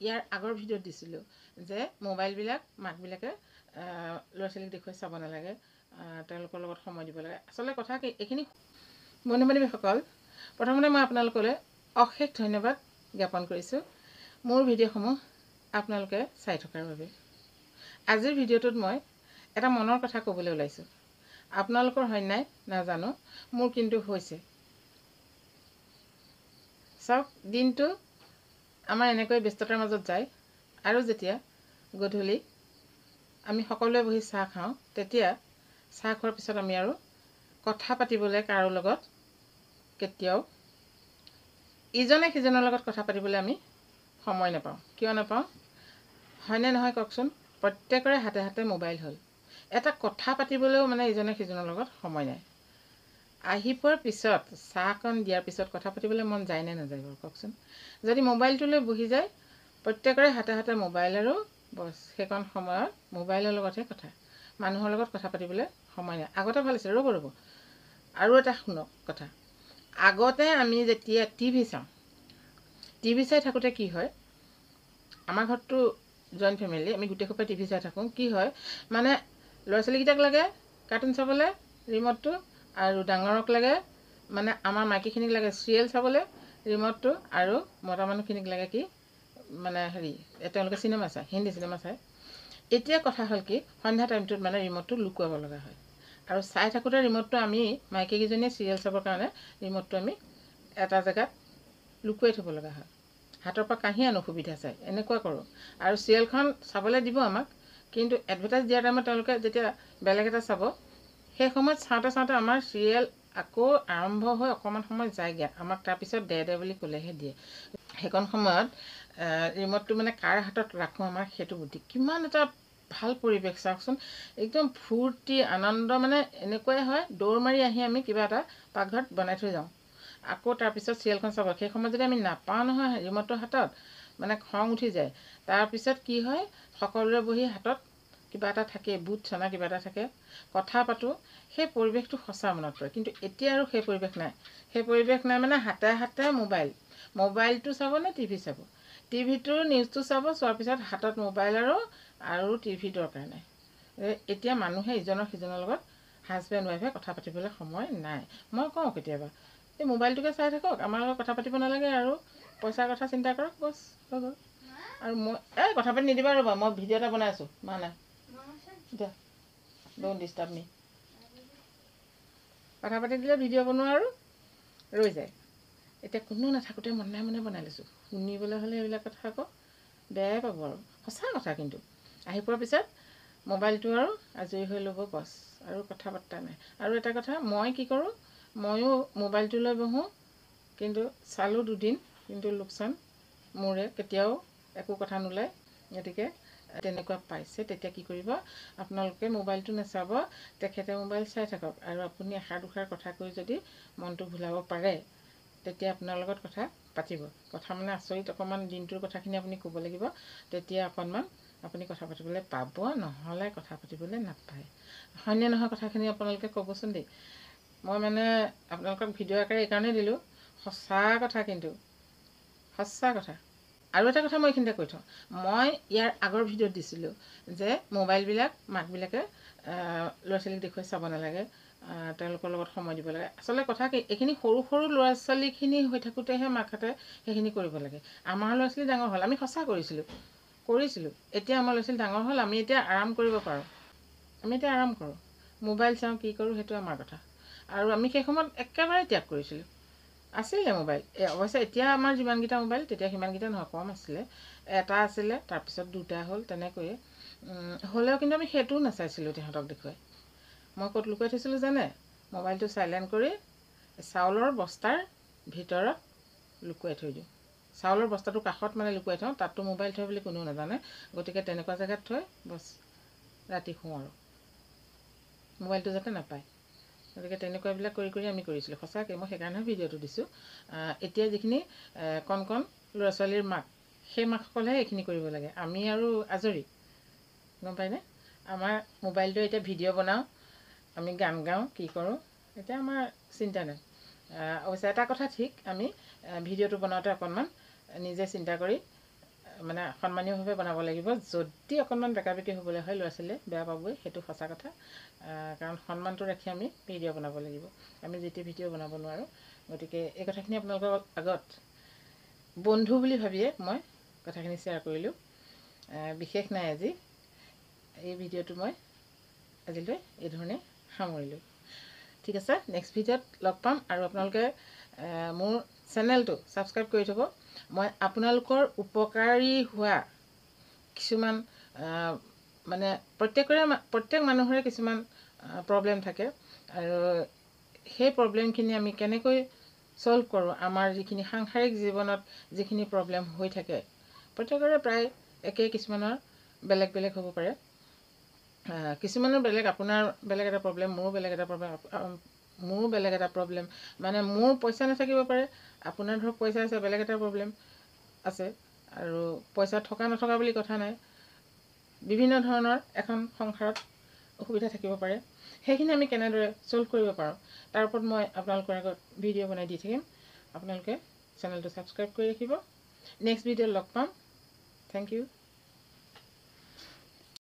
ইয়াৰ আগৰ ভিডিঅ'ত দিছিলোঁ যে মোবাইলবিলাক মাকবিলাকে ল'ৰা ছোৱালীক দেখুৱাই চাব নালাগে, তেওঁলোকৰ লগত সময় দিব লাগে। আচলতে কথা কি, এইখিনি বন্ধু বান্ধৱীসকল, প্ৰথমতে মই আপোনালোকলৈ অশেষ ধন্যবাদ জ্ঞাপন কৰিছোঁ মোৰ ভিডিঅ'সমূহ আপোনালোকে চাই থকাৰ বাবে। আজিৰ ভিডিঅ'টোত মই এটা মনৰ কথা ক'বলৈ ওলাইছোঁ। আপোনালোকৰ হয় নাই নাজানো, মোৰ কিন্তু হৈছে। চাওক, দিনটো আমাৰ এনেকৈ ব্যস্ততাৰ মাজত যায়, আৰু যেতিয়া গধূলি আমি সকলোৱে বহি চাহ খাওঁ, তেতিয়া চাহ খোৱাৰ পিছত আমি আৰু কথা পাতিবলৈ কাৰো লগত কেতিয়াও ইজনে সিজনৰ লগত কথা পাতিবলৈ আমি সময় নাপাওঁ। কিয় নাপাওঁ হয়নে নহয় কওকচোন? প্ৰত্যেকৰে হাতে হাতে মোবাইল হ'ল। এটা কথা পাতিবলৈও মানে ইজনে সিজনৰ লগত সময় নাই। আহি পোৱাৰ পিছত চাহকণ দিয়াৰ পিছত কথা পাতিবলৈ মন যায় নে নাযায় বাৰু কওকচোন? যদি মোবাইলটো লৈ বহি যায়, প্ৰত্যেকৰে হাতে হাতে মোবাইল, আৰু বছ সেইকণ সময়ত মোবাইলৰ লগতহে কথা, মানুহৰ লগত কথা পাতিবলৈ সময় নাই। আগতে ভাল আছিল। ৰ'ব আৰু এটা শুনক কথা। আগতে আমি যেতিয়া টিভি চাই থাকোঁতে কি হয়, আমাৰ ঘৰততো জইণ্ট ফেমিলি, আমি গোটেইসোপাই টিভি চাই থাকোঁ। কি হয় মানে, ল'ৰা ছোৱালীকেইটাক লাগে কাৰ্টুন চাবলৈ ৰিম'টটো, আৰু ডাঙৰক লাগে মানে আমাৰ মাইকীখিনিক লাগে চিৰিয়েল চাবলৈ ৰিম'টটো, আৰু মতা মানুহখিনিক লাগে কি মানে তেওঁলোকে চিনেমা চায়, হিন্দী চিনেমা চায়। এতিয়া কথা হ'ল কি, সন্ধ্যা টাইমটোত মানে ৰিম'টটো লুকুৱাব লগা হয়, আৰু চাই থাকোঁতে ৰিম'টটো আমি মাইকীকেইজনীয়ে চিৰিয়েল চাবৰ কাৰণে ৰিম'টটো আমি এটা জেগাত লুকুৱাই থ'ব লগা হয়। হাতৰ পৰা কাঢ়ি আনো সুবিধা চাই, এনেকুৱা কৰোঁ। আৰু চিৰিয়েলখন চাবলৈ দিব আমাক, কিন্তু এডভাৰটাইজ দিয়া টাইমত তেওঁলোকে যেতিয়া বেলেগ এটা চাব, সেই সময়ত চাওঁতে আমাৰ চিৰিয়েল আকৌ আৰম্ভ হৈ অকণমান সময় যায়গৈ, আমাক তাৰপিছত দে বুলি ক'লেহে দিয়ে। সেইকণ সময়ত ৰিম'টটো মানে কাৰ হাতত ৰাখোঁ আমাৰ সেইটো বুদ্ধি। কিমান এটা ভাল পৰিৱেশ চাওকচোন, একদম ফূৰ্তি আনন্দ, মানে এনেকুৱাই হয় দৌৰ মাৰি আহি আমি কিবা এটা পাকঘৰত বনাই থৈ যাওঁ, আকৌ তাৰপিছত চিৰিয়েলখন চাব। সেই সময়ত যদি আমি নাপাওঁ নহয় ৰিম'টটোৰ হাতত, মানে খং উঠি যায়। তাৰপিছত কি হয়, সকলোৰে বহি হাতত কিবা এটা থাকে, বুট চনা কিবা এটা থাকে, কথা পাতোঁ, সেই পৰিৱেশটো সঁচা মনত পৰে। কিন্তু এতিয়া আৰু সেই পৰিৱেশ নাই। সেই পৰিৱেশ নাই মানে হাতে হাতে মোবাইলটো চাব নে টিভি চাব, টিভিটোৰ নিউজটো চাব, চোৱাৰ পিছত হাতত মোবাইল আৰু টিভি দৰকাৰ নাই। এতিয়া মানুহে ইজনৰ সিজনৰ লগত হাজবেণ্ড ৱাইফে কথা পাতিবলৈ সময় নাই। মই কওঁ কেতিয়াবা, এই মোবাইলটোকে চাই থাকক, আমাৰ লগত কথা পাতিব নালাগে, আৰু পইচাৰ কথা চিন্তা কৰক, বছ হৈ গ'ল। আৰু মই কথা পাতি নিদিবা, ৰ'বা মই ভিডিঅ' এটা বনাই আছোঁ। মা নাই, এতিয়া ড'ন্ট ডিষ্টাৰ্ব মি। কথা পাতি দিলে ভিডিঅ' বনোৱা আৰু ৰৈ যায়। এতিয়া কোনো নাথাকোঁতে মনে মনে বনাই লৈছোঁ। শুনিবলৈ হ'লে এইবিলাক কথা আকৌ বেয়াই পাব, আৰু সঁচা কথা। কিন্তু আহি পোৱাৰ পিছত মোবাইলটো আৰু আজৰি হৈ ল'ব, বছ, আৰু কথা বাৰ্তা নাই। আৰু এটা কথা মই কি কৰোঁ, ময়ো মোবাইলটো লৈ বহোঁ, কিন্তু চালোঁ দুদিন, কিন্তু লোকচান মোৰে, কেতিয়াও একো কথা নোলায়। গতিকে তেনেকুৱা পাইছে, তেতিয়া কি কৰিব, আপোনালোকে মোবাইলটো নাচাব, তেখেতে মোবাইল চাই থাকক, আৰু আপুনি এষাৰ দুষাৰ কথা কৈ যদি মনটো ভুলাব পাৰে, তেতিয়া আপোনাৰ লগত কথা পাতিব। কথা মানে আচৰিত, অকণমান দিনটোৰ কথাখিনি আপুনি ক'ব লাগিব, তেতিয়া অকণমান আপুনি কথা পাতিবলৈ পাব, নহ'লে কথা পাতিবলৈ নাপায়। হয়নে নহয় কথাখিনি আপোনালোকে ক'বচোন দেই। মই মানে আপোনালোকক ভিডিঅ' আকাৰে এইকাৰণেই দিলোঁ, সঁচা কথা, কিন্তু সঁচা কথা। আৰু এটা কথা মই এইখিনিতে কৈ থওঁ, মই ইয়াৰ আগৰ ভিডিঅ'ত দিছিলোঁ যে মোবাইলবিলাক মাকবিলাকে ল'ৰা ছোৱালীক দেখুৱাই চাব নালাগে, তেওঁলোকৰ লগত সময় দিব লাগে। আচলতে কথা কি, এইখিনি সৰু সৰু ল'ৰা ছোৱালীখিনি হৈ থাকোঁতেহে মাকহঁতে সেইখিনি কৰিব লাগে। আমাৰ ল'ৰা ছোৱালী ডাঙৰ হ'ল, আমি সঁচা কৰিছিলোঁ। এতিয়া আমাৰ ল'ৰা ছোৱালী ডাঙৰ হ'ল, আমি এতিয়া আৰাম কৰিব পাৰোঁ, আমি এতিয়া আৰাম কৰোঁ, মোবাইল চাওঁ, কি কৰোঁ, সেইটো আমাৰ কথা। আৰু আমি সেই সময়ত একেবাৰে ত্যাগ কৰিছিলোঁ। আছিলে মোবাইল, অৱশ্যে এতিয়া আমাৰ যিমানকেইটা মোবাইল, তেতিয়া সিমানকেইটা নহয়, কম আছিলে। এটা আছিলে, তাৰপিছত দুটা হ'ল, তেনেকৈয়ে হ'লেও কিন্তু আমি সেইটোও নাচাইছিলোঁ তেহঁতক দেখুৱাই। মই ক'ত লুকুৱাই থৈছিলোঁ জানে? মোবাইলটো চাইলেণ্ট কৰি চাউলৰ বস্তাৰ ভিতৰত লুকুৱাই থৈ দিওঁ। চাউলৰ বস্তাটোৰ কাষত মানে লুকুৱাই থওঁ, তাততো মোবাইল থয় বুলি কোনেও নাজানে। গতিকে তেনেকুৱা জেগাত থৈ বছ ৰাতি শুওঁ, আৰু মোবাইলটো যাতে নাপায়। গতিকে তেনেকুৱাবিলাক কৰি আমি কৰিছিলোঁ। সঁচাকৈ মই সেইকাৰণে ভিডিঅ'টো দিছোঁ। এতিয়া যিখিনি কণ ল'ৰা ছোৱালীৰ মাক, সেই মাকসকলেহে এইখিনি কৰিব লাগে। আমি আৰু আজৰি, গম পায়নে? আমাৰ মোবাইলটো এতিয়া ভিডিঅ' বনাওঁ, আমি গান গাওঁ, কি কৰোঁ, এতিয়া আমাৰ চিন্তা নাই। অৱশ্যে এটা কথা ঠিক, আমি ভিডিঅ'টো বনাওঁতে অকণমান নিজে চিন্তা কৰি মানে সন্মানীয়ভাৱে বনাব লাগিব। যদি অকণমান বেকাবেকি হ'বলৈ হয় ল'ৰা ছোৱালীয়ে বেয়া পাবই, সেইটো সঁচা কথা। কাৰণ সন্মানটো ৰাখি আমি ভিডিঅ' বনাব লাগিব, আমি যিটি ভিডিঅ' বনাব নোৱাৰোঁ। গতিকে এই কথাখিনি আপোনালোকৰ আগত বন্ধু বুলি ভাবিয়ে মই কথাখিনি শ্বেয়াৰ কৰিলোঁ। বিশেষ নাই আজি। এই ভিডিঅ'টো মই আজিলৈ এই ধৰণে সামৰিলোঁ। ঠিক আছে, নেক্সট ভিডিঅ'ত লগ পাম। আৰু আপোনালোকে মোৰ চেনেলটো ছাবস্ক্ৰাইব কৰি থ'ব। মই আপোনালোকৰ উপকাৰী হোৱা কিছুমান মানে প্ৰত্যেক মানুহৰে কিছুমান প্ৰব্লেম থাকে, আৰু সেই প্ৰব্লেমখিনি আমি কেনেকৈ ছল্ভ কৰোঁ, আমাৰ যিখিনি সাংসাৰিক জীৱনত যিখিনি প্ৰব্লেম হৈ থাকে, প্ৰত্যেকৰে প্ৰায় একেই, কিছুমানৰ বেলেগ বেলেগ হ'ব পাৰে। কিছুমানৰ বেলেগ, আপোনাৰ বেলেগ এটা প্ৰব্লেম, মোৰো বেলেগ এটা প্ৰব্লেম, মানে মোৰ পইচা নাথাকিব পাৰে, আপোনাৰ ধৰক পইচা আছে, বেলেগ এটা প্ৰব্লেম আছে। আৰু পইচা থকা নথকা বুলি কথা নাই, বিভিন্ন ধৰণৰ এখন সংসাৰত অসুবিধা থাকিব পাৰে। সেইখিনি আমি কেনেদৰে ছল্ভ কৰিব পাৰোঁ তাৰ ওপৰত মই আপোনালোকৰ আগত ভিডিঅ' বনাই দি থাকিম। আপোনালোকে চেনেলটো ছাবস্ক্ৰাইব কৰি ৰাখিব। নেক্সট ভিডিঅ'ত লগ পাম। Thank U.